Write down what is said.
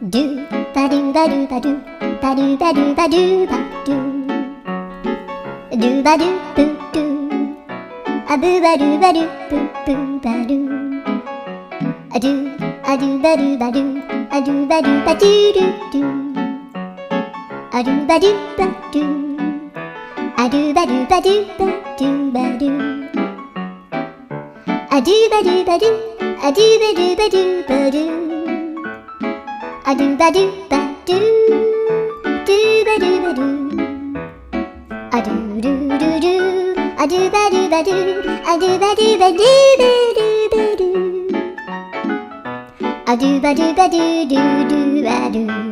ドゥバドゥバドゥバドゥバドゥバドゥバドゥバドゥドゥバドゥブドゥアブバドゥバドゥブブバドゥアドゥアドゥバドゥバドゥアドゥバドゥバドゥドゥドゥアドゥバドゥバドゥアドゥバドゥバドゥバドゥバドゥアドゥバドゥバドゥアドゥバドゥバドゥバドゥアドゥバドゥバドゥドゥバドゥバドゥアドゥルルルアドゥバドゥバドゥアドゥバドゥバドゥバドゥバドゥアドゥバドゥバドゥドゥドゥバドゥ